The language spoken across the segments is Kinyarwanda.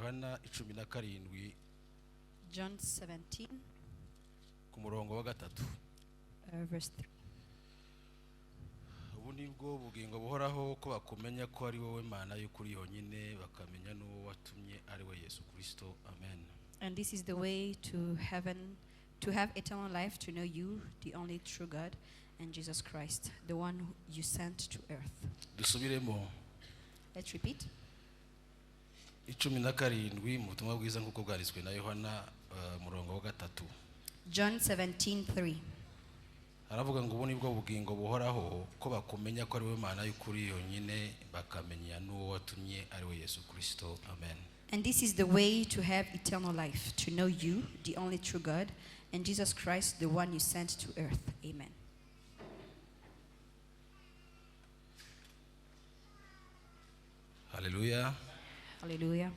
Yohana 17 John 17 ku murongo wa gatatu. verse 3. Ubu nibwo bugingo buhoraho ko bakumenya ko ari wowe Mana y'ukuri yonyine bakamenya n'uwo watumye ari we Yesu Kristo. Amen. And this is the way to heaven, to have eternal life, to know you, the only true God, and Jesus Christ, the one you sent to earth. Dusubiremo. Let's repeat. 17 mu butumwa bwiza nk'uko bwarizwe na Yohana murongo wa gatatu. John 17:3. Aravuga ngo ubu nibwo bugingo buhoraho ko bakumenya ko ari we Mana y'ukuri yonyine bakamenya n'uwo watumye ari we Yesu Kristo. Amen. And this is the way to have eternal life, to know you, the only true God, and Jesus Christ, the one you sent to earth. Amen. Hallelujah. Hallelujah.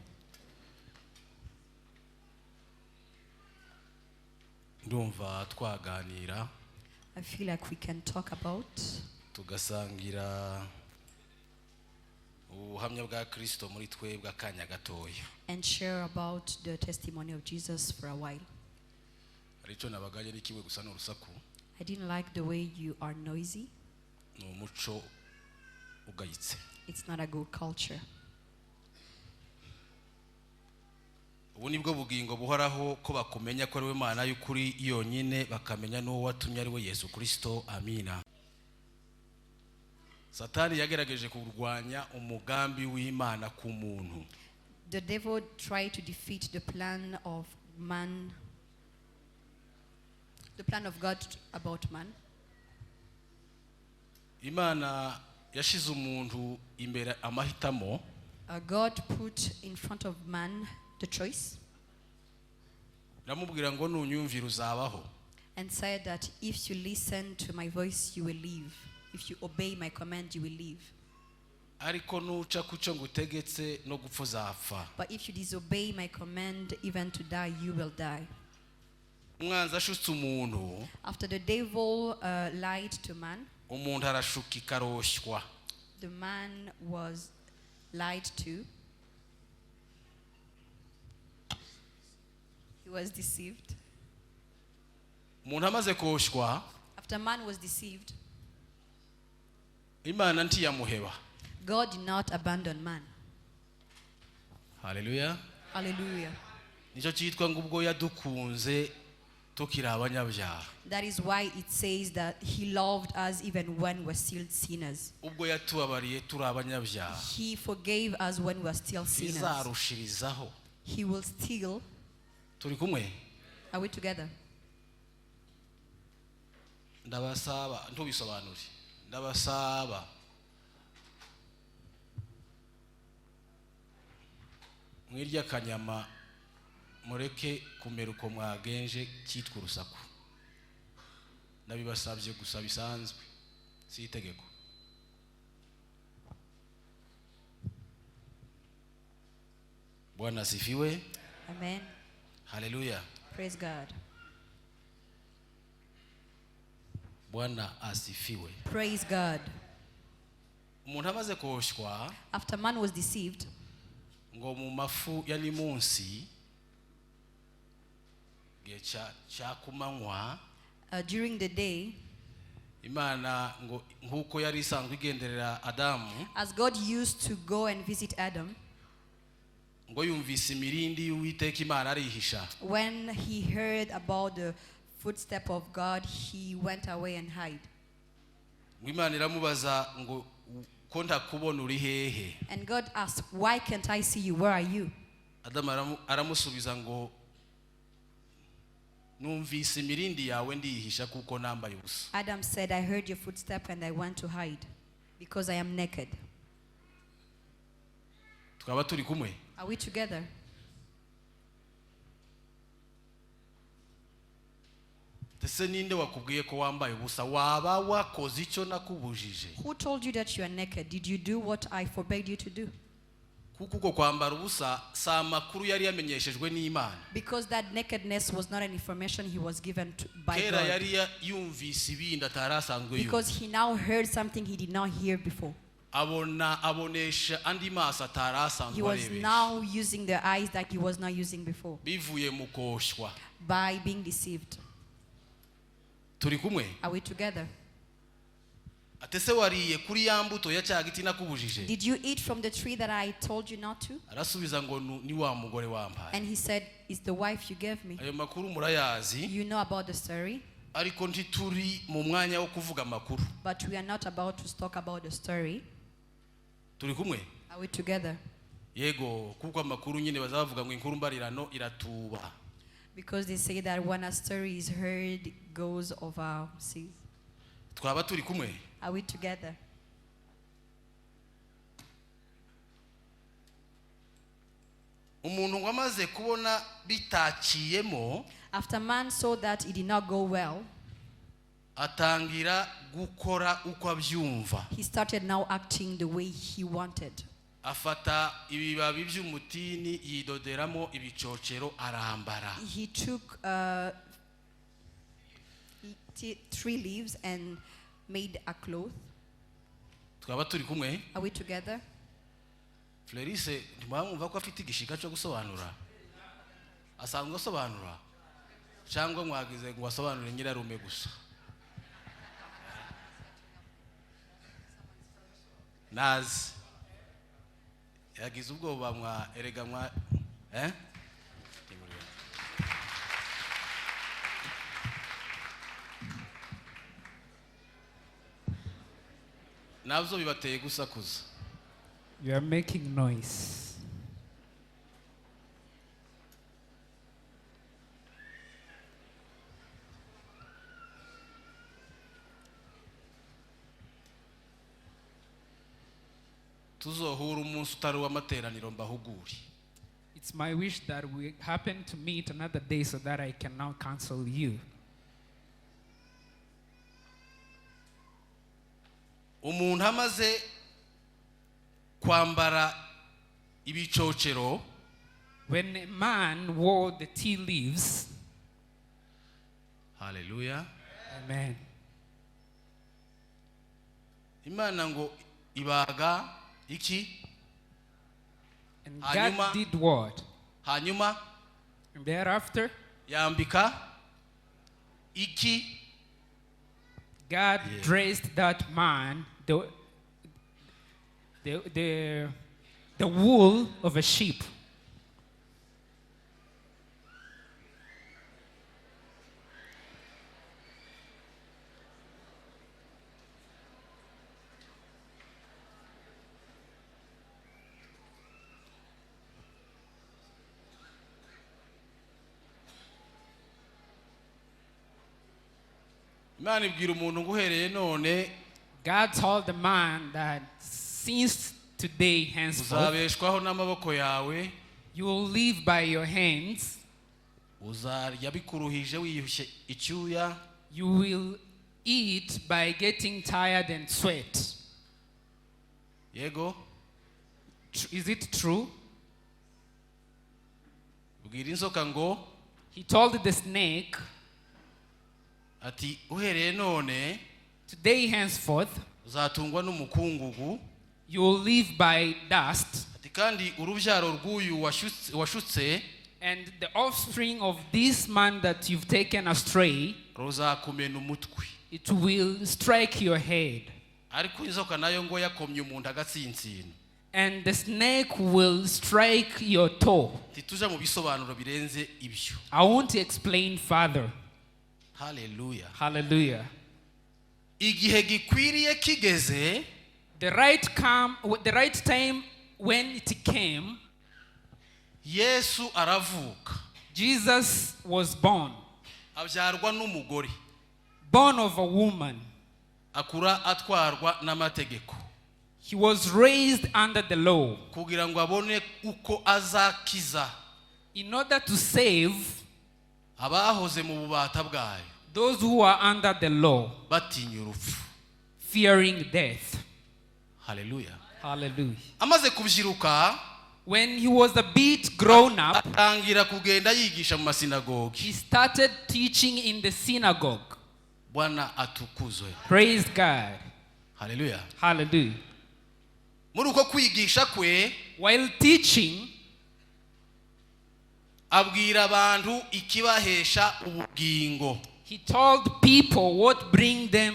Ndumva twaganira I feel like we can talk about tugasangira ubuhamya bwa Kristo muri twebwe akanya gatoya. and share about the testimony of Jesus for a while. Arico nabagaje ni kimwe gusa n'urusaku. I didn't like the way you are noisy. No muco ugayitse. It's not a good culture. Ubu nibwo bugingo buhoraho ko bakumenya ko ari we Mana y'ukuri yonyine bakamenya n'uwo watumye ari we Yesu Kristo. Amina. Satani yagerageje kurwanya umugambi w'Imana ku muntu. The devil tried to defeat the plan of man, the plan of God about man. Imana yashize umuntu imbere amahitamo. God put in front of man the choice Namubwira ngo nunyumvira uzabaho. and said that if you listen to my voice, you will live. If you obey my command, you will live. Ariko nuca kuco ngutegetse no gupfa uzapfa. But if you disobey my command, even to die, you will die. Umwanzi ashutse umuntu, After the devil lied to man, umuntu arashuka ikaroshywa. the man was lied to. He was deceived. Umuntu amaze koshywa, After man was deceived, Imana ntiyamuheba. God did not abandon man. Hallelujah. Hallelujah. Nicyo cyitwa ngo ubwo yadukunze tukiri abanyabyaha. That is why it says that he loved us even when we were still sinners. Ubwo yatubabariye turi abanyabyaha. He forgave us when we were still sinners. Izarushirizaho. He will still. Turi kumwe? Are we together? Ndabasaba ntubisobanure. Ndabasaba mwirya kanyama mureke kumera uko mwagenje cyitwa urusaku. Nabibasabye gusa bisanzwe si itegeko. Bwana asifiwe. Amen. Hallelujah. Praise God. Bwana asifiwe. Praise God. Umuntu amaze koshywa After man was deceived, ngo mu mafu ya ni munsi cya kumanywa during the day, Imana ngo nkuko yari isanzwe igenderera Adamu, as God used to go and visit Adam, ngo yumvise imirindi y'Uwiteka Imana arihisha. when he heard about the footstep of God, he went away and hid. Ngo Imana iramubaza ngo ko ntakubona uri hehe. And God asked, why can't I see you? Where are you? Adamu aramusubiza ngo numvise imirindi yawe ndihisha kuko nambaye ubusa. Adam said, I heard your footstep and I went to hide because I am naked. Twaba turi kumwe? Are we together? Ese ninde wakubwiye ko wambaye ubusa? Waba wakoze icyo nakubujije? Who told you that you are naked? Did you do what I forbade you to do? Kuko uko kwambara ubusa si amakuru yari yamenyeshejwe n'Imana. Because that nakedness was not an information he was given by Kera God. yari yumvise ibindi atarasanzwe yumva. Because he now heard something he did not hear before. abonesha andi maso atarasanzwe He was arebesha now using the eyes that he was not using before bivuye mu koshwa. by being deceived. Turi kumwe? Are we together? Atese wariye kuri ya mbuto ya cya giti nakubujije? Did you eat from the tree that I told you not to? Arasubiza ngo ni wa mugore wampaye. And he said, it's the wife you gave me. Ayo makuru murayazi. You know about the story. Ariko ntituri mu mwanya wo kuvuga makuru. But we are not about to talk about the story. Turi kumwe? Are we together? Yego kuko amakuru nyine bazavuga ngo inkuru mbarirano iratuba. Because they say that when a story is heard, it goes over seas. Twaba turi kumwe? Are we together? Umuntu wamaze kubona bitakiyemo, after man saw that it did not go well, atangira gukora uko abyumva. he started now acting the way he wanted. Afata ibibabi by'umutini yidoderamo ibicocero arambara. He took 3 leaves and made a cloth. Twaba turi kumwe? Are we together? Florice ntimwamwumva ko afite igishika cyo gusobanura? Asanzwe asobanura? Cyangwa mwagize ngo asobanure nyirarume gusa? Nazi yagize ubwoba mwa erega mwa nabyo bibateye gusakuza. You are making noise. Tuzohura umunsi utari w'amateraniro mbahuguri. It's my wish that we happen to meet another day so that I can now counsel you. Umuntu amaze kwambara ibicocero, when a man wore the tea leaves, hallelujah, amen, Imana ngo ibaga iki? and Hanyuma, God did what? Hanyuma And thereafter, yambika iki? God dressed that man the wool of a sheep. Imana ibwira umuntu ngo uhereye none God told the man that since today henceforth, uzabeshwaho n'amaboko yawe, you will live by your hands, uzarya bikuruhije wiyushye icyuya, you will eat by getting tired and sweat. yego. Is it true? Bwira inzoka ngo He told the snake, ati uhereye none today henceforth, uzatungwa n'umukungugu, you will live by dust, ati kandi urubyaro rw'uyu washutse and the offspring of this man that you've taken astray, ruzakumena umutwe. it will strike your head. Ariko inzoka nayo ngo yakomye umuntu agatsinsino. And the snake will strike your toe. Tituja mu bisobanuro birenze ibyo. I want to explain further. Hallelujah. Hallelujah. Igihe gikwiriye kigeze, The right time when it came, Yesu aravuka. Jesus was born. Abyarwa n'umugore. Born of a woman. Akura atwarwa n'amategeko. He was raised under the law. Kugira ngo abone uko azakiza In order to save abahoze mu bubata bwayo, those who are under the law, batinya urupfu. fearing death. Hallelujah. Hallelujah. Amaze kubyiruka, When he was a bit grown up, atangira kugenda yigisha mu masinagogi. he started teaching in the synagogue. Bwana atukuzwe. Praise God. Hallelujah. Hallelujah. muri uko kwigisha kwe, while teaching, abwira abantu ikibahesha ubugingo. he told people what bring them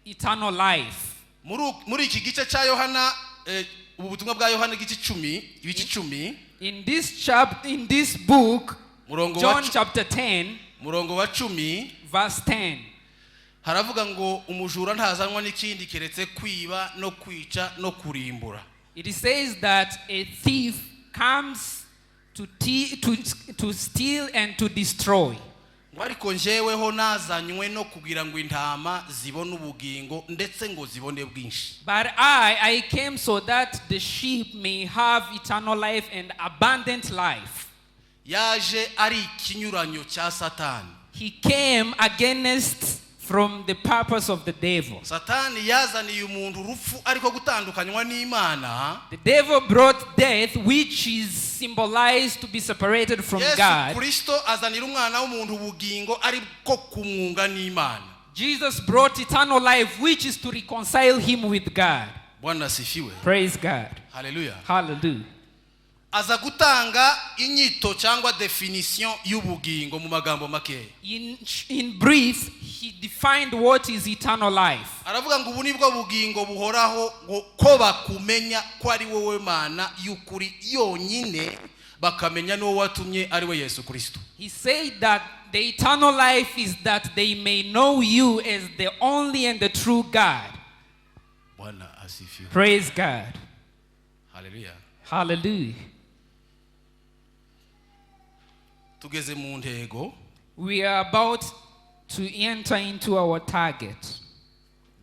eternal life. Muri iki gice cya Yohana, ubutumwa bwa Yohana igice 10, In this book, John chapter 10, murongo wa 10, verse 10, haravuga ngo umujura ntazanwa n'ikindi keretse kwiba no kwica no kurimbura. it says that a thief comes to steal and to destroy. Ariko njeweho nazanywe no kugira ngo intama zibone ubugingo ndetse ngo zibone bwinshi. But I came so that the sheep may have eternal life and abundant life. Yaje ari ikinyuranyo cya Satani. He came against from the purpose of the devil. Satani yazaniye umuntu urupfu ariko gutandukanywa n'Imana. The devil brought death, which is symbolized to be separated from God. Yesu Kristo azanira umwana w'umuntu ubugingo ariko kumwunga n'Imana. Jesus brought eternal life, which is to reconcile him with God. Bwana sifiwe. Praise God. Hallelujah. Hallelujah. Aza gutanga inyito cyangwa definition y'ubugingo mu magambo make. In brief, he defined what is eternal life. Aravuga ngo ubu nibwo bugingo buhoraho ngo ko bakumenya ko ari wowe Mana y'ukuri yonyine bakamenya n'uwo watumye ari we Yesu Kristo. He said that the eternal life is that they may know you as the only and the true God. Bwana asifiwe. Praise God. Hallelujah. Hallelujah. Tugeze mu ntego. We are about to enter into our target.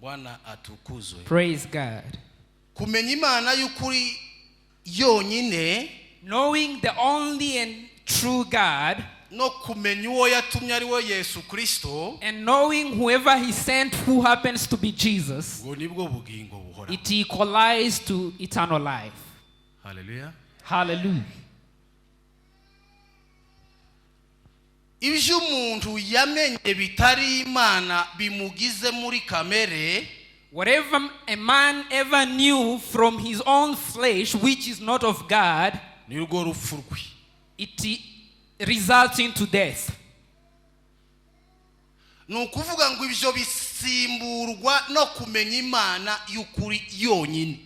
Bwana atukuzwe. Praise God. Kumenya Imana y'ukuri yonyine, knowing the only and true God, no kumenya uwo yatumye ari we Yesu Kristo, and knowing whoever he sent who happens to be Jesus, ngo nibwo bugingo buhora. it equalized to eternal life. Hallelujah. Hallelujah. Ibyo umuntu yamenye bitari Imana bimugize muri kamere, whatever a man ever knew from his own flesh, which is not of God, nirwo rupfu rwe. it results into death. Nukuvuga ngo ibyo bisimburwa no kumenya Imana y'ukuri yonyine.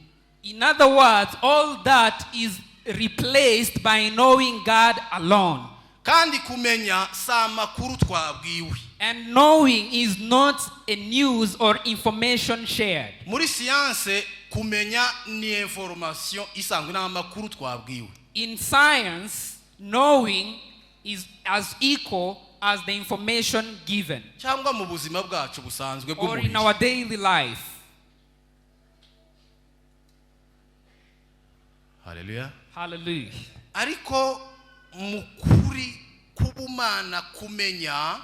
In other words, all that is replaced by knowing God alone. Kandi kumenya sa makuru twabwiwe. And knowing is not a news or information shared. Muri science kumenya ni information isanzwe n'amakuru twabwiwe. In science, knowing is as equal as the information given. Cyangwa mu buzima bwacu busanzwe Or in bw'umubiri. our daily life. Hallelujah. Hallelujah. Ariko mukuri kubumana kumenya,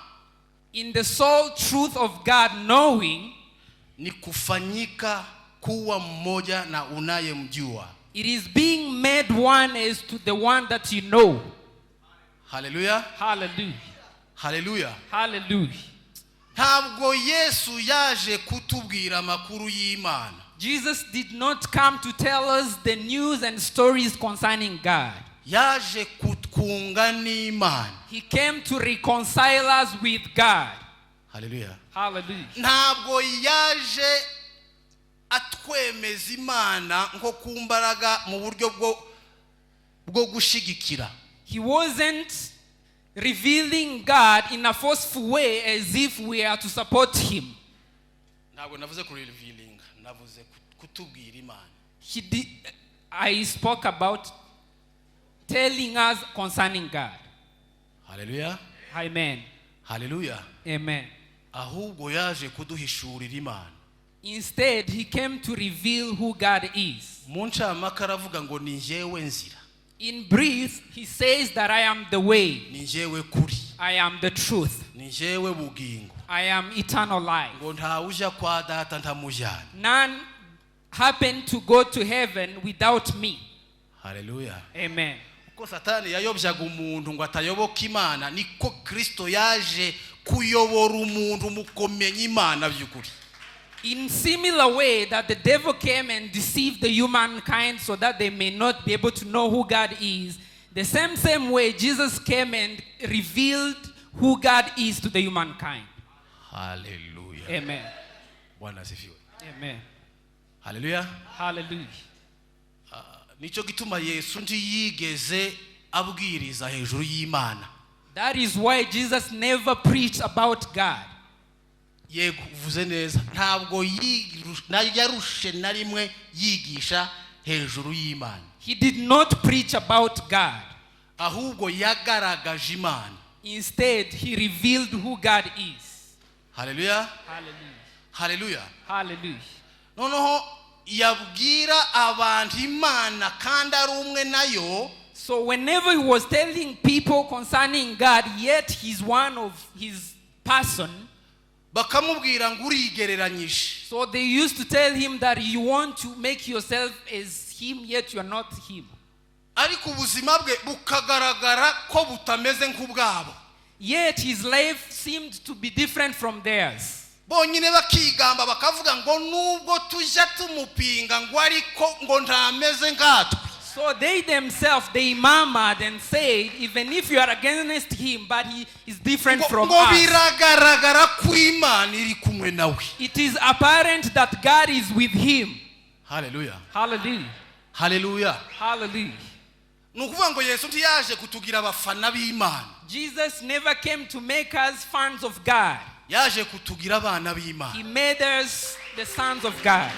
In the sole truth of God, knowing, ni kufanyika kuwa mmoja na unayemjua. it is being made one as to the one that you know. Hallelujah. Hallelujah. Hallelujah. Hallelujah. Ntabwo Yesu yaje kutubwira amakuru y'Imana. Jesus did not come to tell us the news and stories concerning God. Yaje kutwunga n'Imana. He came to reconcile us with God. Hallelujah. Hallelujah. Ntabwo yaje atwemeza Imana nko kumbaraga mu buryo bwo gushigikira. He wasn't revealing God in a forceful way as if we are to support him. Ntabwo navuze ku revealing, navuze kutubwira Imana. I spoke about telling us concerning God. Hallelujah. Amen. Hallelujah. Amen. Ahubwo yaje kuduhishurira Imana. Instead, he came to reveal who God is. Mu ncamake aravuga ngo ni njyewe nzira. In brief, he says that I am the way. Ni njyewe kuri. I am the truth. Ni njyewe bugingo. I am eternal life. Ngo nta uja kwa data ntamujyana. None happen to go to heaven without me. Hallelujah. Amen. Uko Satani yayobyaga umuntu ngo atayoboka Imana, niko Kristo yaje kuyobora umuntu mu kumenya Imana by'ukuri. In similar way that the devil came and deceived the humankind so that they may not be able to know who God is, the same way Jesus came and revealed who God is to the humankind. Hallelujah. Amen. Bwana asifiwe. Amen. Hallelujah. Hallelujah. Nico gituma Yesu ntiyigeze abwiriza hejuru y'Imana. That is why Jesus never preached about God. Yego uvuze neza ntabwo yarushe na rimwe yigisha hejuru y'Imana. He did not preach about God. Ahubwo yagaragaje Imana. Instead, he revealed who God is. Hallelujah. Hallelujah. Hallelujah. Hallelujah. Noneho yabwira abantu Imana kandi ari umwe nayo. So whenever he was telling people concerning God, yet he's one of his person, bakamubwira ngo urigereranyije. so they used to tell him that you want to make yourself as him, yet you are not him. Ariko ubuzima bwe bukagaragara ko butameze nk'ubwabo. Yet his life seemed to be different from theirs. Bonyine bakigamba bakavuga ngo nubwo tujya tumupinga ngo ariko ngo ntameze nkatwe. So they themselves, they murmured and said, even if you are against him, but he is different from us. It is apparent that God is with him. Hallelujah. Hallelujah. Hallelujah. Hallelujah. Jesus never came to make us fans of God. He made us the sons of God.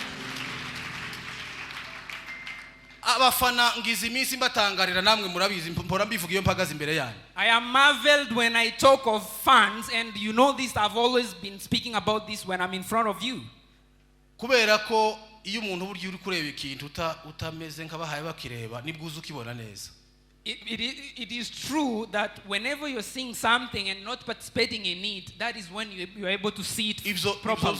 Abafana ngize iminsi mbatangarira namwe murabizi mpora mbivuga iyo mpagaze imbere yanyu. I am marveled when I talk of fans, and you know this, I've always been speaking about this when I'm in front of you. Kubera ko iyo umuntu buryo uri kureba ikintu utameze nk'abahaye bakireba nibwo uzukibona neza. It is true that whenever you're seeing something and not participating in it, that is when you are able to see it properly.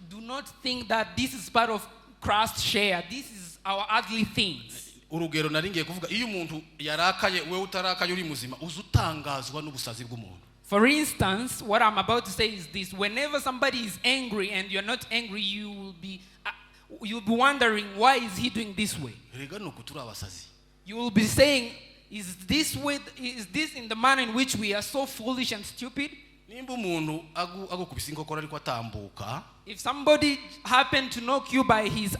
Do not think that this is part of Christ's share. This is our ugly things. Urugero naringiye kuvuga iyo umuntu yarakaye wewe utarakaye uri muzima uzutangazwa n'ubusazi bw'umuntu. For instance, what I'm about to say is this: whenever somebody is angry and you're not angry, you'll be wondering, why is he doing this way? You will be saying, is this in the manner in which we are so foolish and stupid? If somebody happened to knock you by his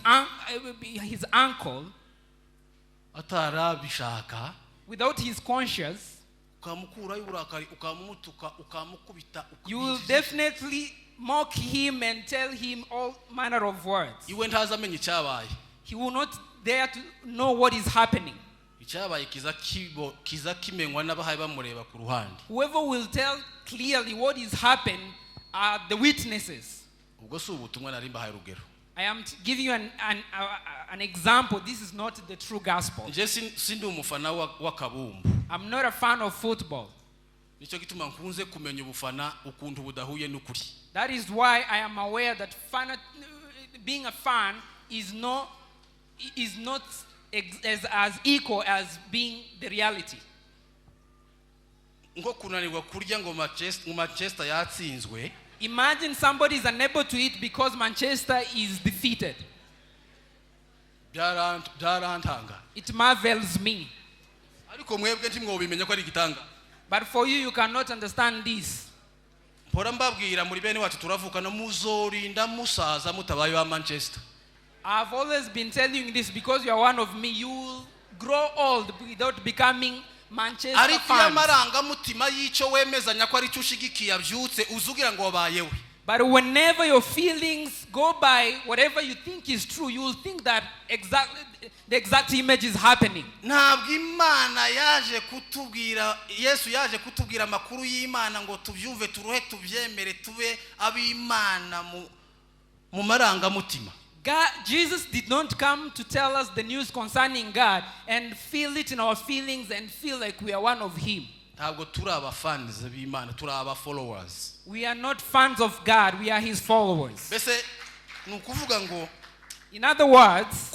ankle without his conscience, you will definitely mock him and tell him all manner of words. He will not dare to know what is happening. Whoever will tell clearly what is happening are the witnesses. I am giving you an example. This is not the true gospel. I'm not a fan of football. That is why I am aware that being a fan is not as equal as being the reality. Imagine somebody is unable to eat because Manchester is defeated. It marvels me. But for you cannot understand this. I've always been telling you this because you are one of me. You will grow old without becoming Manchester fans. But whenever your feelings go by whatever you think is true, you will think that the exact image is happening. Jesus did not come to tell us the news concerning God and feel it in our feelings and feel like we are one of Him. We are not fans of God, we are His followers. In other words,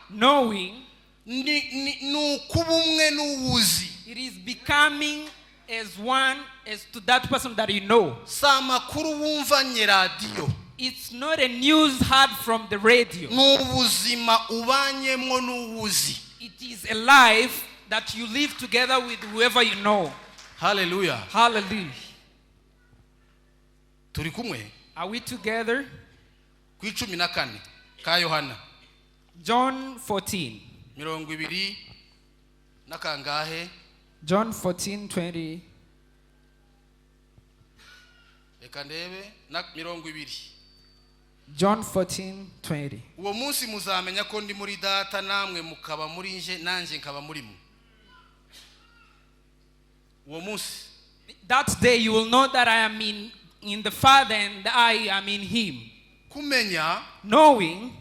knowing, it is becoming as to that person that you know. Samakuru wumva nye radio. It's not a news heard from the radio. N'ubuzima ubanyemo n'ubuzi. It is a life that you live together with whoever you know. Hallelujah. Hallelujah. Turi kumwe? Are we together? Ku 14 ka Yohana. John 14. 20 nakangahe? John 14:20. Eka ndebe na 20. John 14:20. Uwo munsi muzamenya ko ndi muri data namwe mukaba muri nje nanje nkaba muri mu. Uwo munsi. That day you will know that I am in the Father and I am in him. Kumenya, knowing,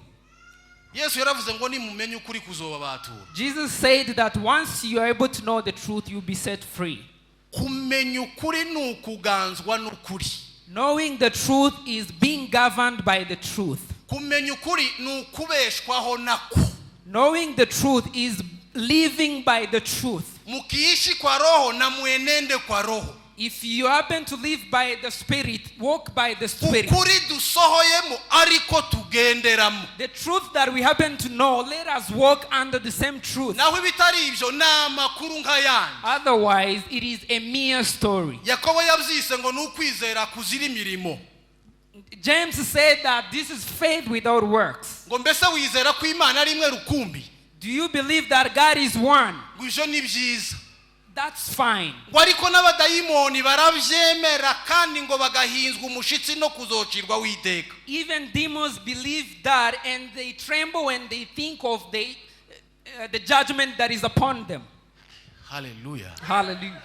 Yesu yaravuze ngo nimumenye ukuri kuzoba batura. Jesus said that once you are able to know the truth, you'll be set free. Kumenya ukuri nukuganzwa n'ukuri. Knowing the truth is being governed by the truth. Kumenya ukuri nukubeshwaho nako. Knowing the truth is living by the truth. Mukiishi kwa roho na muenende kwa roho. If you happen to live by the Spirit, walk by the Spirit. Ukuri dusohoyemo ariko tugenderamo. The truth that we happen to know, let us walk under the same truth. Naho bitari ibyo namakuru nkayandi. Otherwise, it is a mere story. Yakobo yavyise ngo nukwizera kuzira imirimo. James said that this is faith without works. Ngo mbese wizera ko Imana ari imwe rukumbi? Do you believe that God is one? Gwijo ni byiza. That's fine. Ngo ariko n'abadayimoni baravyemera kandi ngo bagahinzwa umushitsi no kuzocirwa witeka. Even demons believe that and they tremble when they think of the judgment that is upon them. Hallelujah. Hallelujah.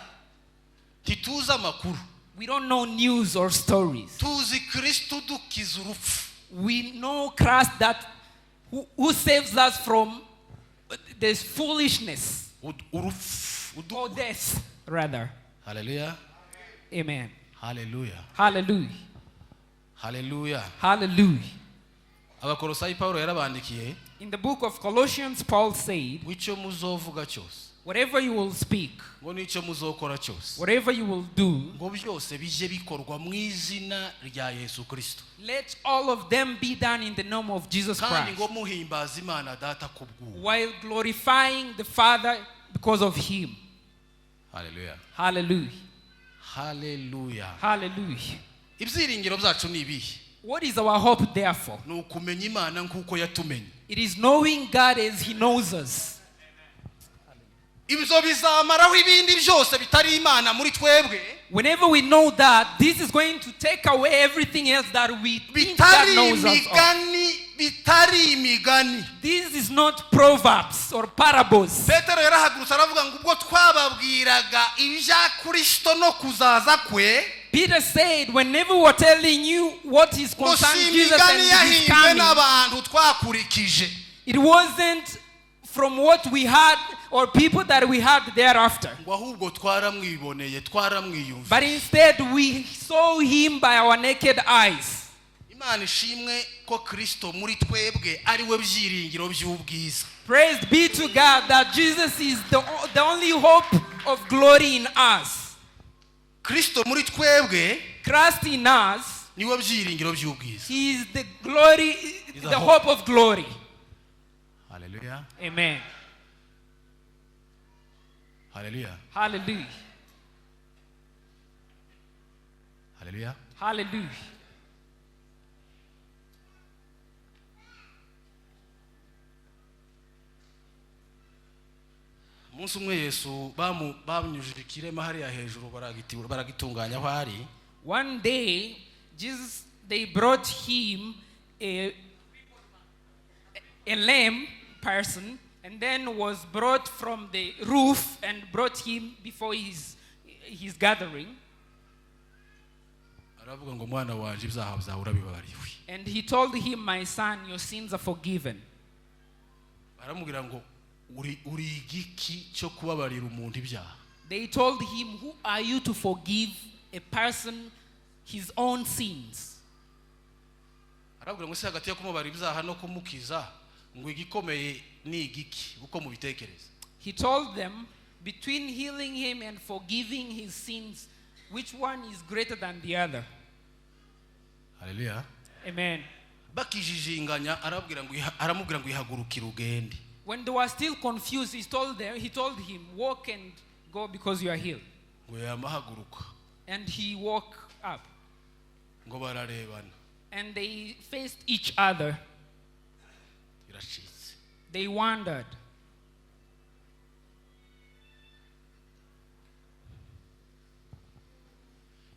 Tituza makuru. We don't know news or stories. Tuzi Kristo dukiza urupfu. We know Christ that who saves us from this foolishness. Or death, rather. Hallelujah. Amen. Hallelujah. Hallelujah. Hallelujah. Hallelujah. Abakolosayi Paulo yarabandikiye. In the book of Colossians, Paul said, Wicho muzovuga cyose. whatever you will speak, Ngo nico muzokora cyose. whatever you will do, Ngo byose bije bikorwa mu izina rya Yesu Kristo. let all of them be done in the name of Jesus Kandi Christ, ngo muhimbaza Imana data kubwo. while glorifying the Father because of him. Hallelujah. Hallelujah. Hallelujah. Hallelujah. Ibyiringiro byacu ni ibihe? What is our hope therefore? Ni ukumenya Imana nkuko yatumenye. It is knowing God as he knows us. Ibyo bizamaraho ibindi byose bitari Imana muri twebwe. Whenever we know that, this is going to take away everything else that we think God knows us of. Bitari imigani. This is not proverbs or parables. Petero yarahagurutse aravuga ngo ubwo twababwiraga ibya Kristo no kuzaza kwe. Peter said, whenever we're telling you what is concerning Jesus and his coming, it wasn't from what we had or people that we had thereafter. But instead, we saw him by our naked eyes. Praise be to God that Jesus is the only hope of glory in us. Christ in us, he is the glory, the hope of glory. Hallelujah. Amen. Hallelujah. Hallelujah. Hallelujah. Hallelujah. Umunsi umwe Yesu bamnyujije ikirema hariya hejuru baragitunganya aho ari. One day, Jesus, they brought him a lame person, and then was brought from the roof and brought him before his gathering. Aravuga ngo mwana wanje ibyaha byawe urabibabariwe. And he told him, my son, your sins are forgiven. Baramubwira ngo uri igiki cyo kubabarira umuntu ibyaha. They told him, who are you to forgive a person his own sins? Aravuga ngo se hagati yo kumubarira ibyaha no kumukiza ngo igikomeye ni igiki uko mubitekereza. He told them, between healing him and forgiving his sins, which one is greater than the other? Hallelujah. Amen. Bakijijinganya aramubwira ngo ihagurukira ugende. When they were still confused, he told him, walk and go because you are healed. Ngo yamahaguruka. And he woke up. Ngo bararebana. And they faced each other. Irashitse. They wondered.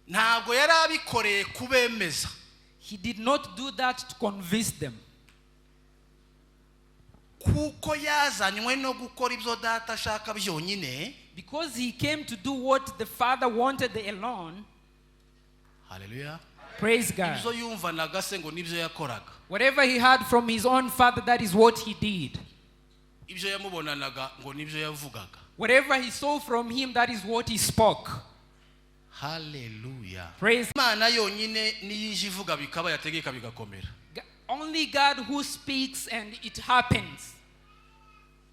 Ntabwo yarabikoreye kubemeza. He did not do that to convince them. Kuko yazanywe no gukora ibyo data ashaka byonyine. Because he came to do what the Father wanted alone. Hallelujah. Praise God. Ibyo yumvanaga se ngo nibyo yakoraga. Whatever he had from his own Father, that is what he did. Ibyo yamubonanaga ngo nibyo yavugaga. Whatever he saw from him, that is what he spoke. Hallelujah. Praise God. Imana yonyine niyo ivuga bikaba yategeka bigakomera. Only God who speaks and it happens.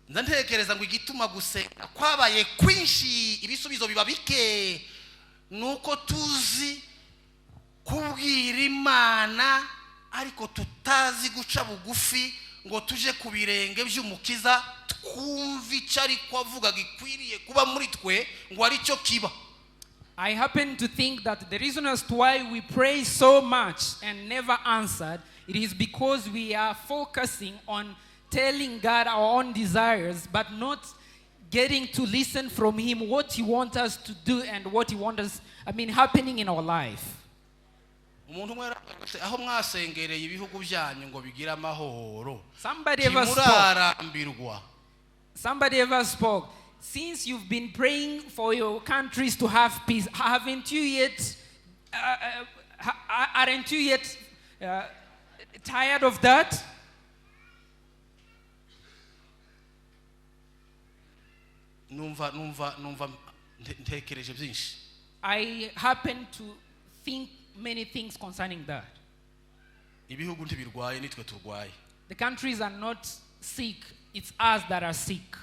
Ndantekereza ngo igituma gusenga kwabaye kwinshi ibisubizo biba bike nuko tuzi kubwira Imana ariko tutazi guca bugufi ngo tuje ku birenge by'umukiza twumva icyo ariko avuga gikwiriye kuba muri twe ngo ari cyo kiba. I happen to think that the reason as to why we pray so much and never answered, it is because we are focusing on telling God our own desires, but not getting to listen from Him what He wants us to do and what He wants us, happening in our life. Aho mwasengereye ibihugu byanyu ngo bigira amahoro. Somebody ever spoke. Since you've been praying for your countries to have peace, aren't you yet tired of that? I happen to think many things concerning that. The countries are not sick, it's us that are sick.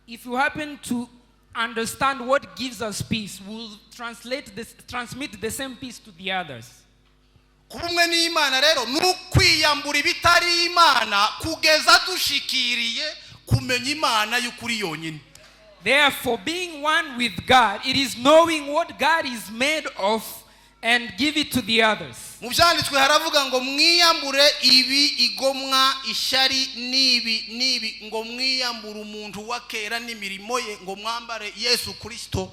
If you happen to understand what gives us peace, we'll transmit the same peace to the others. Kumwe n'Imana rero nukwiyambura ibitari Imana kugeza dushikiriye kumenya Imana y'ukuri yonyine. Therefore, being one with God, it is knowing what God is made of and give it to the others. Mu byanditswe haravuga ngo mwiyambure ibi igomwa ishari nibi ngo mwiyambure umuntu wa kera n'imirimo ye ngo mwambare Yesu Kristo.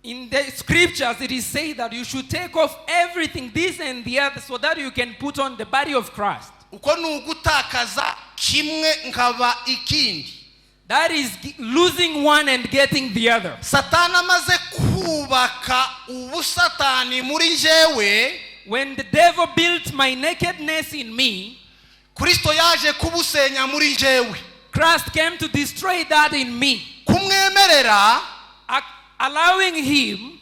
In the scriptures it is said that you should take off everything, this and the other, so that you can put on the body of Christ. Uko nugutakaza kimwe nkaba ikindi. That is losing one and getting the other. Satana amaze kubaka ubusatani muri jewe, when the devil built my nakedness in me, Kristo yaje kubusenya muri jewe. Christ came to destroy that in me. Kumwemerera, allowing him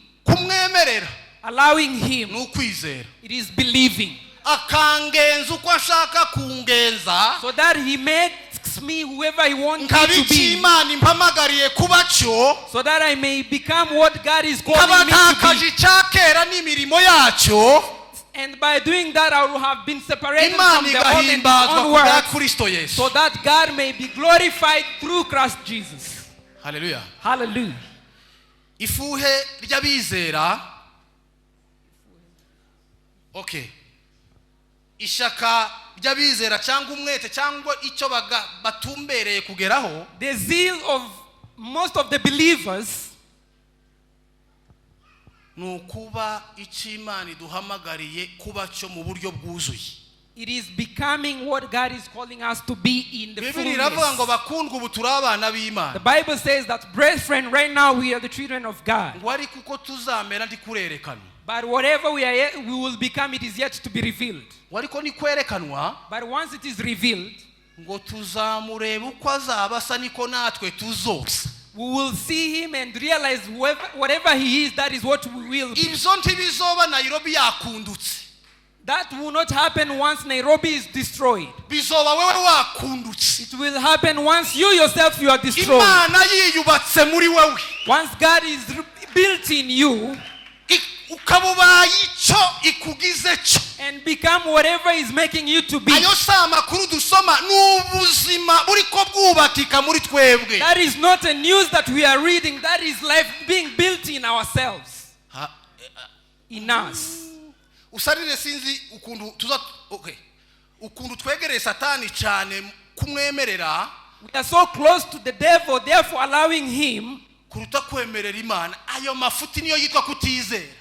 nukwizera. It is believing. Akangenza uko ashaka kungenza, so that he makes me whoever he wants me to be, Imana impamagariye kuba cyo, so that I may become what God is calling me to be. Cyakera n'imirimo yacyo, and by doing that I will have been separated from the old and onward, so that God may be glorified through Christ Jesus. Hallelujah. Hallelujah. Ifuhe ry'abizera, okay, ishaka ry'abizera cyangwa umwete cyangwa icyo batumbereye kugeraho, the zeal of most of the believers, nukuba icyo Imana iduhamagariye kuba cyo mu buryo bwuzuye. It is becoming what God is calling us to be in the fullness. The Bible says that, brethren, right now we are the children of God. But whatever we will become, it is yet to be revealed. But once it is revealed, we will see him and realize whatever he is, that is what we will be. That will not happen once Nairobi is destroyed. bizoba wewe wakundutse. It will happen once you yourself you are destroyed. Imana yiyubatse muri wewe. Once God is built in you ukabubaye icyo ikugize cyo. and become whatever is making you to be. Ayo sa makuru dusoma n'ubuzima buriko bwubakika muri twebwe. That is not a news that we are reading. That is life being built in ourselves. In us. Usarire sinzi ukundu tuza ukundu twegereye Satani cyane kumwemerera. We are so close to the devil, therefore allowing him kuruta kwemerera Imana. Ayo mafuti niyo yitwa kutizera.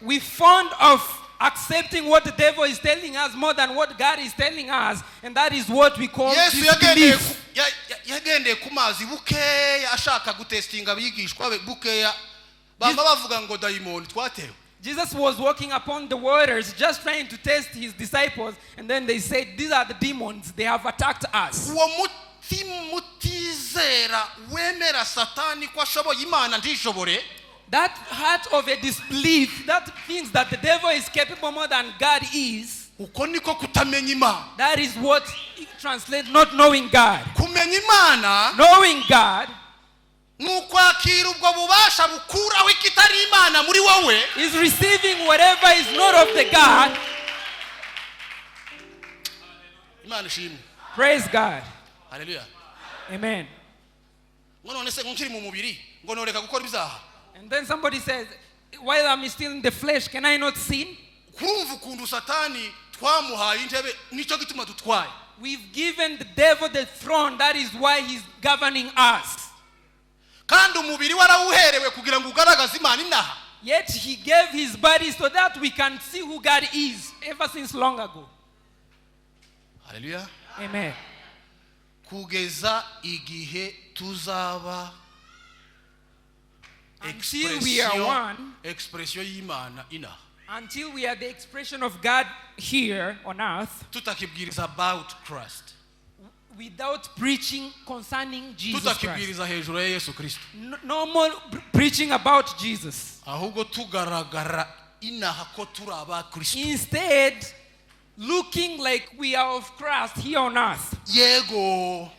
We fond of accepting what the devil is telling us more than what God is telling us, and that is what we call disbelief. Yagendeye ku mazi bukeya ashaka gutestinga abigishwa be bukeya bamba bavuga ngo daimoni twatewe. Jesus was walking upon the waters just trying to test his disciples, and then they said, these are the demons, they have attacked us. Uwo mutima mutizera wemera Satani ko ashoboye Imana ntishobore. That heart of a disbelief that thinks that the devil is capable more than God is, uko niko kutamenya Imana. that is what it translates not knowing God. Kumenya Imana Knowing God nukwakira ubwo bubasha bukuraho ikitari Imana muri wowe is receiving whatever is not of the God. Imana ishimwe. Praise God. Hallelujah. Amen. Ngo none se nkiri mu mubiri ngo noreka gukora ibyaha. And then somebody says, while I'm still in the flesh, can I not sin? Kurumva ukundu Satani twamuhaye intebe nico gituma dutwaye. We've given the devil the throne, that is why he's governing us. Kandi umubiri warawuherewe kugira ngo ugaragaze Imana inaha. Yet he gave his body so that we can see who God is ever since long ago. Hallelujah. Amen. Kugeza igihe tuzaba Until we are one, expression y'Imana inaha. until we are the expression of God here on earth, tutakibwiriza about Christ. without preaching concerning Jesus Christ. tutakibwiriza hejuru ya Yesu Kristo. No more preaching about Jesus. Ahubwo tugaragara inaha ko turi aba Kristo. Instead, looking like we are of Christ here on earth. Yego.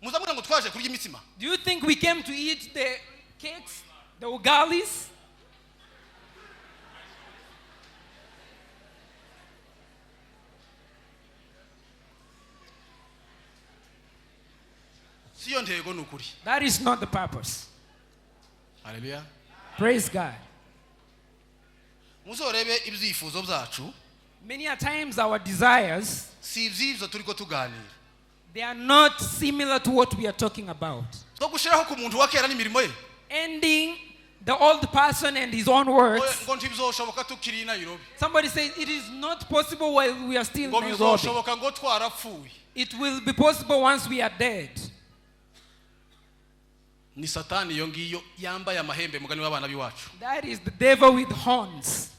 Muzamura ngo twaje kurya imitsima. Do you think we came to eat the cakes, the ugalis? Siyo ntego nukuri. That is not the purpose. Hallelujah. Praise God. Muzorebe ibyifuzo byacu. Many a times our desires, si ibyizo turiko tuganira. they are not similar to what we are talking about. So gushiraho ku muntu wa kera n'imirimo ye. Ending the old person and his own words. Ngo ntibizoshoboka tukiri Nairobi. Somebody says it is not possible while we are still in Ngo Nairobi. bizoshoboka ngo twarapfuye. It will be possible once we are dead. Ni Satani yo ngiyo yambaye amahembe mugani w'abana biwacu. That is the devil with horns.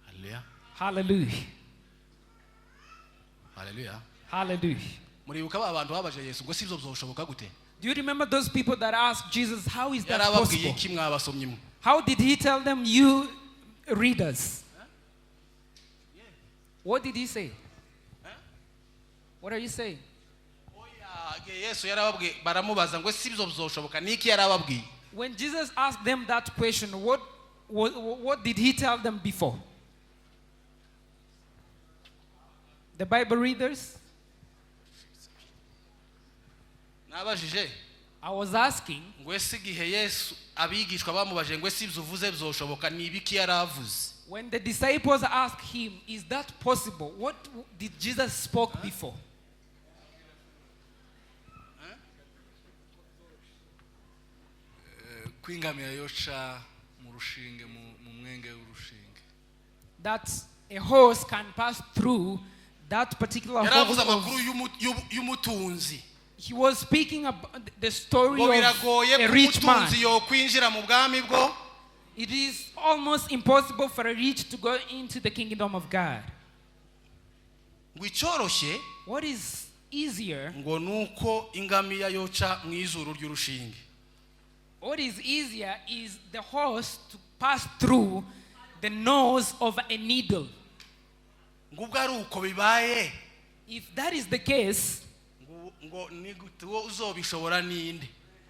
Hallelujah. Hallelujah. Hallelujah. Hallelujah. Muribuka abantu babaje Yesu ngo sivyo bizoshoboka gute? Do you remember those people that asked Jesus, how is that Yarababwiye possible? iki mwabasomye mu? How did he tell them, you readers? What did he say? What are you saying? Yesu yarababwiye baramubaza ngo sivyo bizoshoboka niki yarababwiye? When Jesus asked them that question, what did he tell them before? The Bible readers? Nabajije. I was asking. Ngo ese igihe Yesu abigishwa bamubaje ngo sivyo uvuze bizoshoboka nibiki yaravuze? When the disciples asked him, is that possible? What did Jesus spoke before? Kwingamira yoca mu rushinge mu mwenge w'urushinge. That a horse can pass through that particular Yaravuze hole. amakuru y'umutunzi. He was speaking about the story Ngo of biragoye a rich man. umutunzi yo kwinjira mu bwami bwo. It is almost impossible for a rich to go into the kingdom of God. Ngo icyoroshye What is easier, ngo nuko ingamiya yoca mu izuru ry'urushinge. what is easier is the horse to pass through the nose of a needle. ngubwo ari uko bibaye If that is the case, ngo nigutuwo uzobishobora ninde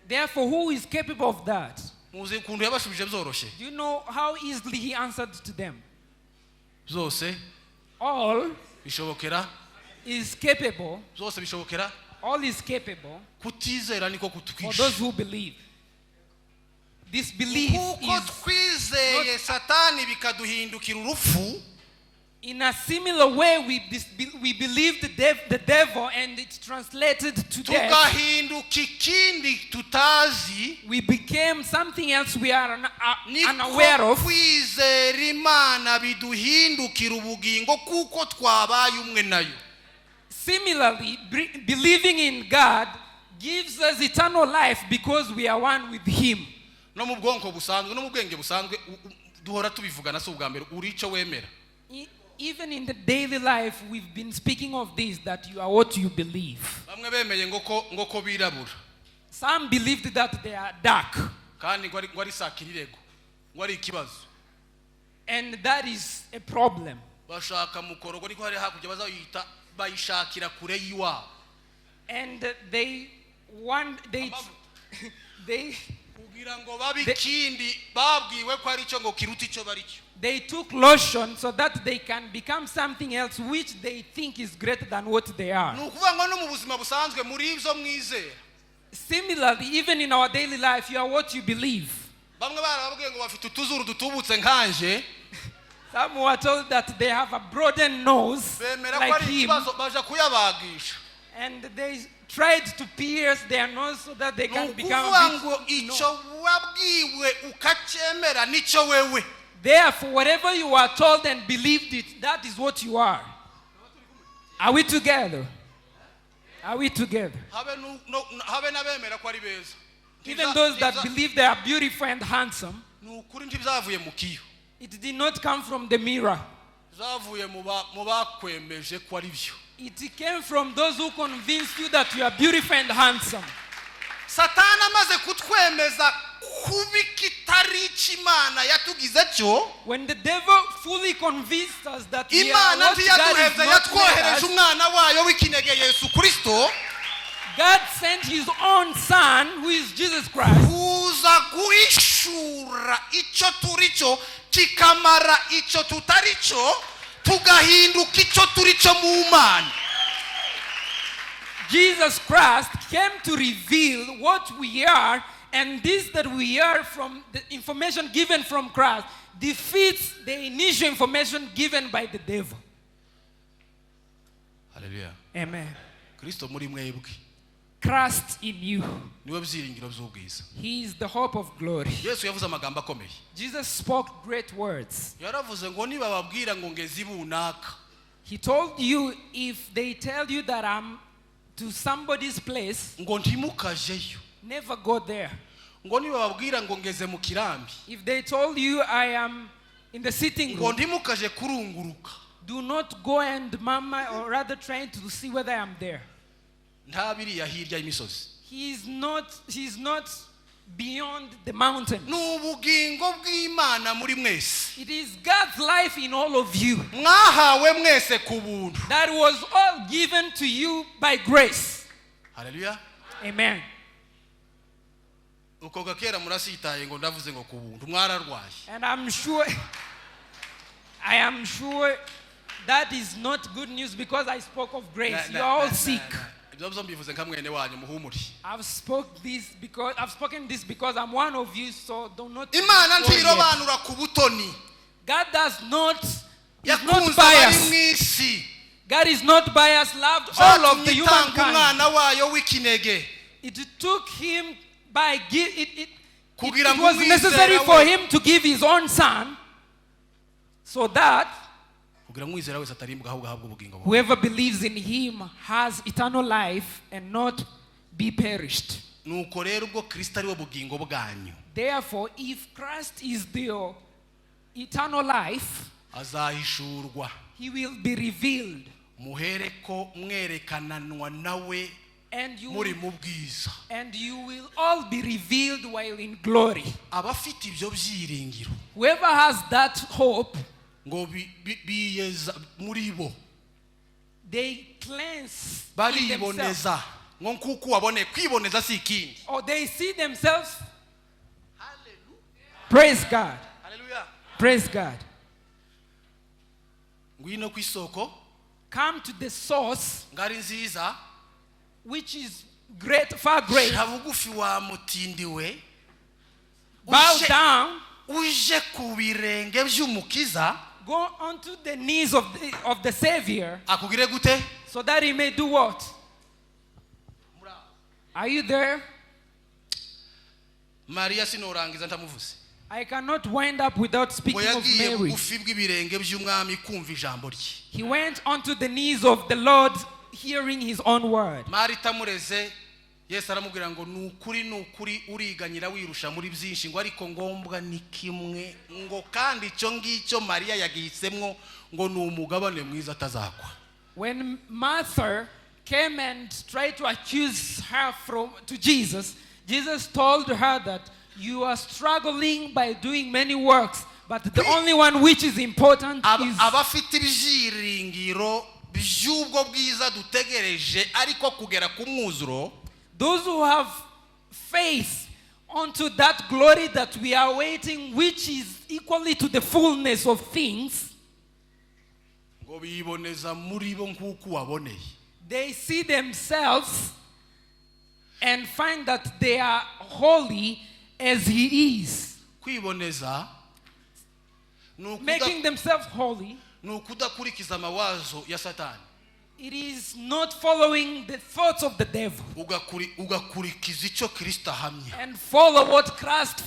therefore who is capable of that? muzi kuntu yabashubije byoroshye Do you know how easily he answered to them? zose All bishobokera is capable. zose bishobokera All is capable kutizera niko for kutukisha those who believe. This belief kuko is twizeye satani bikaduhindukira urupfu. in a similar way we believed the devil and it's translated to death. tugahinduka ikindi tutazi We became something else we are unaware niko of. kwizera imana biduhindukira ubugingo kuko twabaye umwe nayo. Similarly, believing in God gives us eternal life because we are one with him. no mu bwonko busanzwe no mu bwenge busanzwe duhora tubivugana si ubwa mbere uri icyo wemera. Even in the daily life, we've been speaking of this, that you are what you believe. bamwe bemeye ngo ko birabura Some believed that they are dark. kandi ngo ari sakirirego ngo ari ikibazo. And that is a problem. bashaka mukorogo niko hari hakujya bazayita bayishakira kure yiwabo. And they kugira ngo babikindi babwiwe ko ari cyo ngo kiruta icyo bari cyo. they took lotion so that they can become something else which they think is greater than what they are. nukuvuga ngo no mu buzima busanzwe muri ibyo mwizera. Similarly, even in our daily life, you are what you believe. bamwe barababwiye ngo bafite utuzuru dutubutse nkanje. Some were told that they have a broadened nose bemera ko like ari him, ikibazo baje kuyabagisha. and they tried to pierce their nose so that they can become nukuvuga a ngo bit, icyo wabwiwe ukacyemera nicyo wewe. Therefore, whatever you are told and believed it, that is what you are. Are we together? Are we together? habe n'abemera ko ari beza. Even those that believe they are beautiful and handsome, ni ukuri ntibyavuye mu kiyo. it did not come from the mirror. zavuye mu bakwemeje ko ari byo. It came from those who convinced you that you are beautiful and handsome. satani amaze kutwemeza kuba ikitari cy'imana yatugize cyo. When the devil fully convinced us that we are imana what God is ntiyaduhebye not made yatwohereje us, umwana wayo w'ikinege yesu kristo God sent his own son, who is Jesus Christ, kuza guhishura icyo turi cyo kikamara icyo tutari cyo tugahinduka icyo turi cyo mu mana. Jesus Christ came to reveal what we are, and this that we are from the information given from Christ defeats the initial information given by the devil. Hallelujah. Amen. Kristo muri mwebwe Christ in you. niwe byiringiro by'ubwiza. He is the hope of glory. Yesu yavuze amagambo akomeye. Jesus spoke great words. yaravuze ngo niba babwira ngo ngeze ibunaka. He told you, if they tell you that I'm to somebody's place, ngo ntimukajeyo. never go there. ngo niba babwira ngo ngeze mu kirambi. If they told you I am in the sitting ngo room, ntimukaje kurunguruka. do not go and murmur, or rather trying to see whether I am there. nta biriya hirya y'imisozi. He is not beyond the mountain. ni ubugingo bw'Imana muri mwese. It is God's life in all of you. mwahawe mwese ku buntu. That was all given to you by grace. Hallelujah. Amen. uko gakera murasitaye ngo ndavuze ngo ku buntu mwararwaye. And I am sure that is not good news because I spoke of grace. You are all sick. ibyo byo mbivuze nka mwene wanyu muhumuri. I've spoken this because I'm one of you, so do not. Imana worry yet. ntirobanura ku butoni. God is not yakunze abari biased. mu isi. God is not biased, loved all of the Zatumye itanga humankind. umwana wayo w'ikinege. It took him by it Kugira ngo was necessary umwizera for we- him to give his own son, so that kugira ngo umwizera wese atarimbwa ahubwo ahabwe ubugingo buhoraho. whoever believes in him has eternal life and not be perished. nuko rero ubwo Kristo ari we bugingo bwanyu Therefore, if Christ is the eternal life, azahishurwa he will be revealed, muhere ko mwerekananwa nawe And muri mu bwiza. and you will all be revealed while in glory. Abafite ibyo byiringiro Whoever has that hope, ngo biyeza muri bo they cleanse in themselves. bariboneza ngo nkuko wabone kwiboneza si ikindi. Or they see themselves. Praise God. Hallelujah. Praise God. Ngwino ku isoko Come to the source, ngari nziza which is great, far great. shabugufi wa mutindiwe Bow down. uje ku birenge by'umukiza Go onto the knees of the Savior, akugire gute so that he may do what? Are you there? Maria sinorangiza ntamuvuze I cannot wind up without ngo speaking of yagiye Mary. bugufi bw'ibirenge by'umwami kumva ijambo rye. He went onto the knees of the Lord, hearing his own word. Marita mureze Yesu aramubwira ngo nukuri uriganyira wirusha muri byinshi ngo ariko ngombwa ni kimwe ngo kandi icyo ngicyo Maria yagisemwo ngo ni umugabane mwiza atazakwa. When Martha came and tried to accuse her to Jesus, Jesus told her that you are struggling by doing many works, but the only one which is important is abafite ibyiringiro by'ubwo bwiza dutegereje ariko kugera ku mwuzuro. those who have faith unto that glory that we are waiting, which is equally to the fullness of things. Ngo biboneza muri bo nkuko waboneye. They see themselves and find that they are holy as he is. Kwiboneza Making themselves holy. nukudakurikiza amawazo ya Satani. It is not following the thoughts of the devil. Ugakurikiza icyo Kristo ahamye. And follow what Christ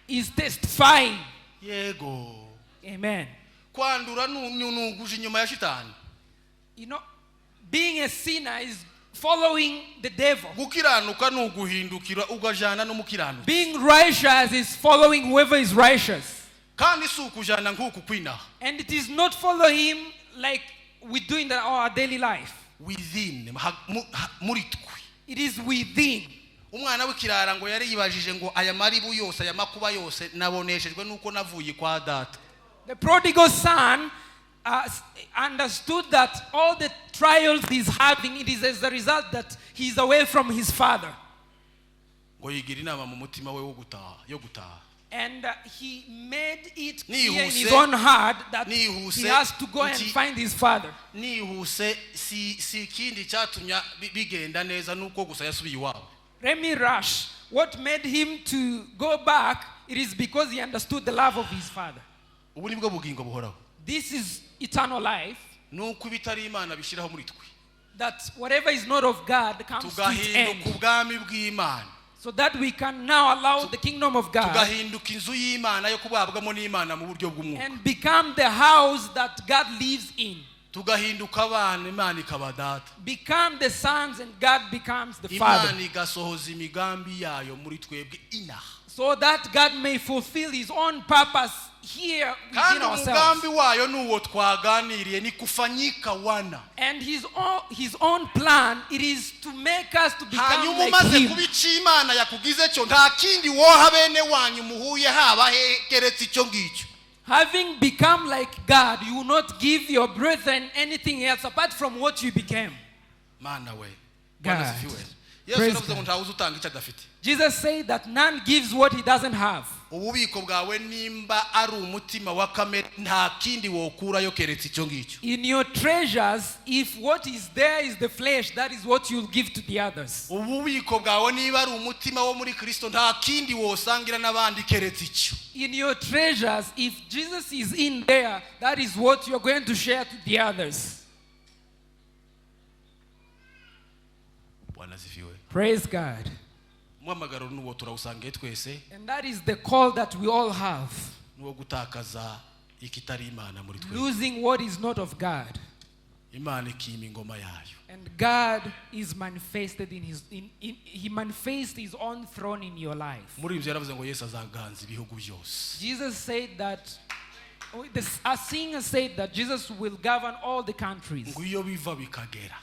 is testifying. Yego. Amen. Kwandura nuguje inyuma ya Shitani. You know, being a sinner is following the devil. Gukiranuka nuguhindukira ugajana no mukiranuka. Being righteous is following whoever is righteous. Kandi sukujana nkuku kwina. And it is not follow him like we do in our daily life. Within muri twe. It is within. Umwana w'ikirara ngo yari yibajije ngo aya maribu yose aya makuba yose naboneshejwe nuko navuye kwa data. The prodigal son understood that all the trials he's having, it is as a result that he's away from his father. Ngo yigira inama mu mutima we yo gutaha. And he made it clear in his own heart that he has to go and find his father. Nihuse si kindi cyatumya bigenda neza nuko gusa yasubiye iwabo. Let me rush. What made him to go back, it is because he understood the love of his father. Ubu nibwo bugingo buhoraho. This is eternal life. Nuko bitari Imana bishiraho muri twe. That whatever is not of God comes to its end. Tugahinduka ubwami bw'Imana. So that we can now allow the kingdom of God tugahinduka inzu y'Imana yo kubabwamo n'Imana mu buryo bw'umwuka. and become the house that God lives in. Tugahinduka abana Imana ikaba data. Become the sons and God becomes the father. Imana igasohoza imigambi yayo muri twebwe inaha. So that God may fulfill his own purpose here within ourselves. Umugambi wayo nuwo twaganiriye ni kufanyika wana. And his own plan, it is to make us to become hanyuma like umaze him. kubica Imana yakugize cyo nta kindi woha bene wanyu muhuye haba keretse icyo ngicyo. Having become like God, you will not give your brethren anything else apart from what you became. Mana we. God. Yesu yaravuze ngo ntawuze utanga icyo adafite. Jesus said that none gives what he doesn't have. Ububiko bwawe nimba ari umutima wa kamere nta kindi wokurayo keretse icyo ngicyo. In your treasures, if what is there is the flesh, that is what you'll give to the others. Ububiko bwawe niba ari umutima wo muri Kristo nta kindi wosangira n'abandi keretse icyo. In your treasures, if Jesus is in there, that is what you're going to share to the others. Praise God. Mwamagaro nuwo turawusangiye twese. And that is the call that we all have. Nuwo gutakaza ikitari Imana muri twe. Losing what is not of God. Imana ikima ingoma yayo. And God is manifested he manifests his own throne in your life. Muri ibyo yaravuze ngo Yesu azaganza ibihugu byose. Jesus said that a singer said that Jesus will govern all the countries. Ngo iyo biva bikagera.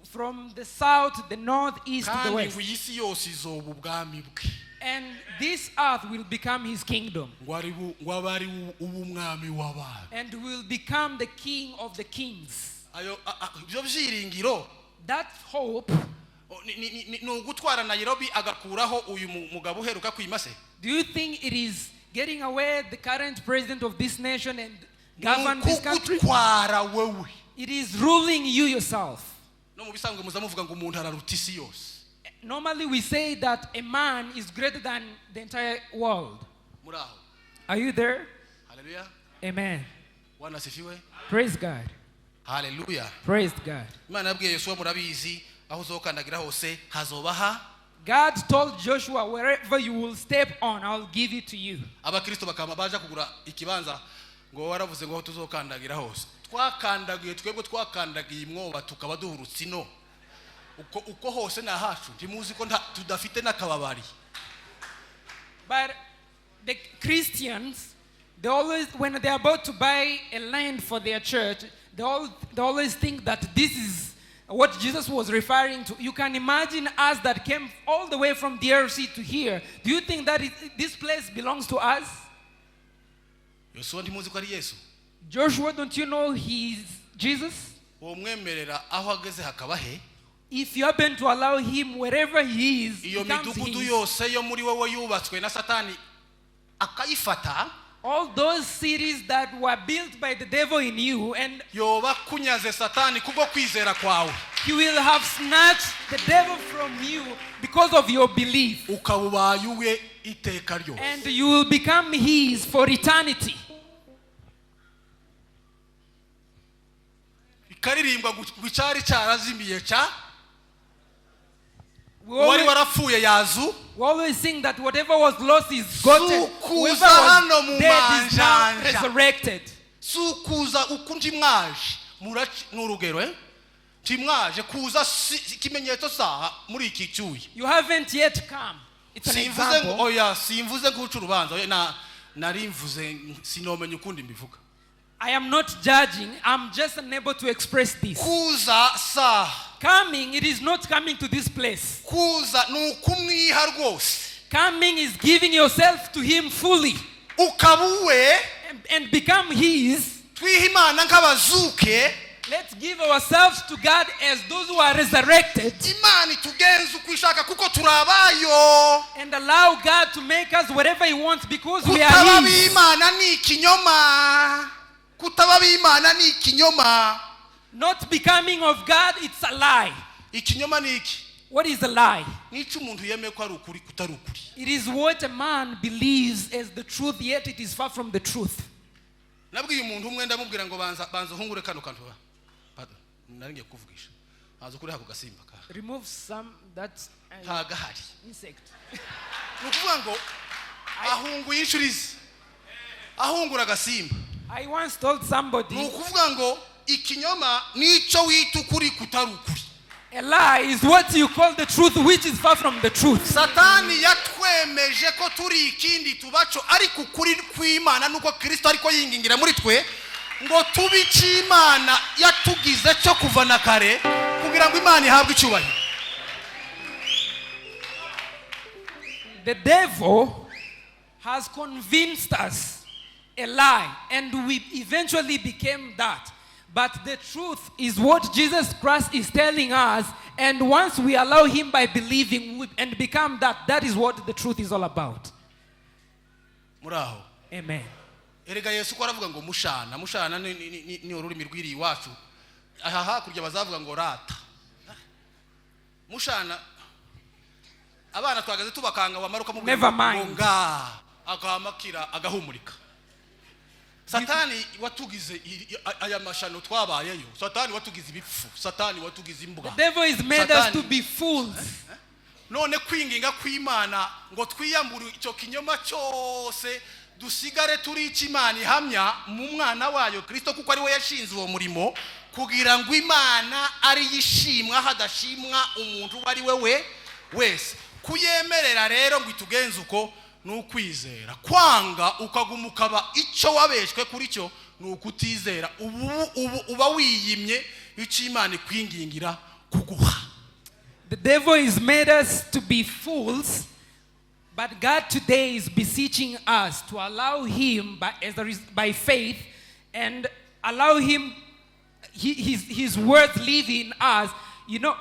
from the south, the north, east, to the kandi west. ngo iy'isi yose izoba ubwami bwe And this earth will become his kingdom. ngo abe ari ubumwami w'abami. And will become the king of the kings. Ibyo byiringiro, That hope, ni ugutwara Nairobi agakuraho uyu mugabo uheruka kwimase. do you think it is getting away the current president of this nation and govern this country? Kugutwara wewe. It is ruling you yourself. No mu bisanzwe muzamuvuga ngo umuntu araruta isi yose. Normally we say that a man is greater than the entire world. Muraho. Are you there? Hallelujah. Amen. Bwana sifiwe. Praise God. Hallelujah. Praise God. Imana yabwiye Yosuwa murabizi aho uzokandagira hose hazobaha. God told Joshua, wherever you will step on, I'll give it to you. Abakristo bakama baje kugura ikibanza ngo waravuze ngo tuzokandagira hose. Twakandagiye twebwe twakandagiye imwoba tukaba duhurutse ino. Uko hose na hacu ntimuzi ko tudafite nakababari. But the Christians, they always, when they're about to buy a land for their church, they always think that this is what Jesus was referring to. You can imagine us that came all the way from DRC to here. Do you think that this place belongs to us? Yosuwa ntimuzi ko ari Yesu. Joshua, don't you know he's Jesus? Umwemerera aho ageze hakaba he. If you happen to allow him wherever he is, iyo midugudu yose yo muri wowe yubatswe na Satani akayifata, all those cities that were built by the devil in you, and yoba kunyaze Satani kubwo kwizera kwawe. he will have snatched the devil from you because of your belief. Ukabubayuwe iteka ryose. And you will become his for eternity. Ikaririmbwa gucari carazimiye ca wari warapfuye yazu. We always sing that whatever was lost is gotten. Whoever was dead is now resurrected. Sukuza ukunji mwaje muraci n'urugero timwaje kuza ikimenyetso saha muri iki cyuye. You haven't yet come. It's an example. Simvuze guca urubanza narimvuze sinomenya ukundi mbivuga. I am not judging. I'm just unable to express this. Kuza saha. Coming, it is not coming to this place. Kuza nukumwiha rwose. Coming is giving yourself to him fully. Ukabuwe and become his. Twihimana nk'abazuke. Let's give ourselves to God as those who are resurrected. Imani tugenze ukwishaka kuko turabayo. And allow God to make us whatever he wants because we are his. Kutababimana ni kinyoma. Kutababimana ni kinyoma. Not becoming of God, it's a lie. Ikinyoma ni iki? What is a lie? Nico umuntu yemeye ko ari ukuri kutari ukuri. It is what a man believes as the truth, yet it is far from the truth. Nabwiye umuntu umwe ndamubwira ngo banza hungure kano kantu. Pardon. Naringiye kuvugisha. Banza kuri hako gasimba ka. Remove some that Tagahari. insect. Nukuvuga ngo ahunguye inshurizi. Ahungura gasimba. I once told somebody. Nukuvuga ngo ikinyoma nico wita ukuri kutari ukuri. A lie is what you call the truth, which is far from the truth. Satani yatwemeje ko turi ikindi tubaco ariko ukuri kw'Imana nuko Kristo ariko yingingira muri twe ngo tubice Imana yatugize cyo kuva na kare kugira ngo Imana ihabwe icyubahiro. The devil has convinced us a lie, and we eventually became that. But the truth is what Jesus Christ is telling us, and once we allow him by believing and become that, that is what the truth is all about. Muraho. Amen. Erega Yesu ko aravuga ngo mushana ni ururimi rwiri iwacu. Aha kurya bazavuga ngo rata. Mushana abana twagaze tubakanga wamaruka mu nga akamakira agahumurika. Satani watugize aya mashano twabayeyo. Satani watugize ibipfu. Satani watugize imbuga. The devil is made us to be fools. None kwinginga kw'Imana ngo twiyambure icyo kinyoma cyose dusigare turi Imana ihamya mu mwana wayo Kristo kuko ari we yashinze uwo murimo kugira ngo Imana ari yishimwa hadashimwa umuntu bari wewe wese. Kuyemerera rero ngo itugenze uko nukwizera. Kwanga ukaguma ukaba icyo wabeshwe kuri cyo nukutizera. Uba wiyimye icyo Imana ikwingingira kuguha. The devil has made us to be fools, but God today is beseeching us to allow him by faith and allow him his words live in us. You know,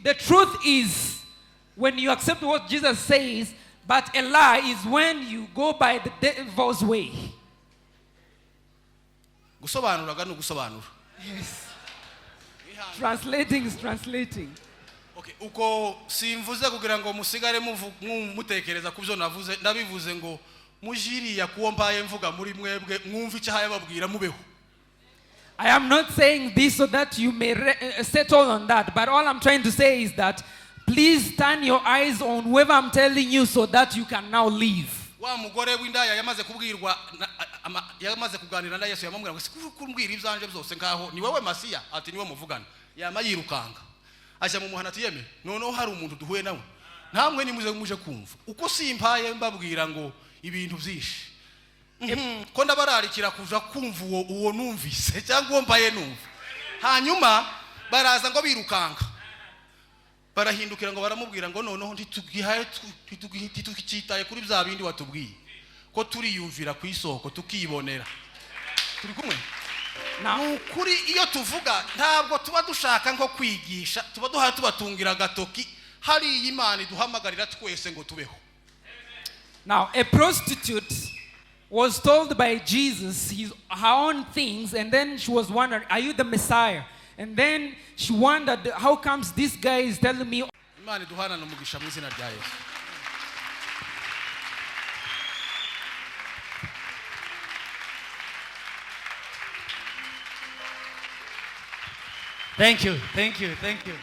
the truth is when you accept what Jesus says, but a lie is when you go by the devil's way. Gusobanura gano gusobanura. Yes. Translating is translating. Okay, uko simvuze kugira ngo musigare mutekereza kubyo navuze, ndabivuze ngo mujiriya kuwo mbaye mvuga muri mwebwe mwumva icyaha yababwira mubeho. I am not saying this so that you may settle on that, but all I'm trying to say is that please turn your eyes on whoever I'm telling you so that you can now leave. Wa mugore w'indaya yamaze kubwirwa yamaze kuganira na Yesu yamubwira ngo sikumbwira ibyanje byose ngaho ni wowe Masiya, ati niwe muvugana. Yama yirukanga aje mu muhana ati yeme noneho hari umuntu duhuye nawe ntamwe ni muje kumva uko simpaye mbabwira ngo ibintu byinshi ko ndabararikira kuja kumva uwo numvise cyangwa uwo mbaye numva. Hanyuma baraza ngo birukanga barahindukira ngo baramubwira ngo noneho ntitugihaye tukicitaye kuri bya bindi watubwiye ko turiyumvira ku isoko tukibonera. Turi kumwe nukuri iyo tuvuga ntabwo tuba dushaka nko kwigisha, tuba duhaye tubatungira gatoki hari Imana iduhamagarira twese ngo tubeho. Now a prostitute was told by Jesus her own things, and then she was wondering, are you the Messiah? And then she wondered, how comes this guy is telling me? Imana iduhana n'umugisha mu izina rya Yesu. Thank you, thank you, thank you.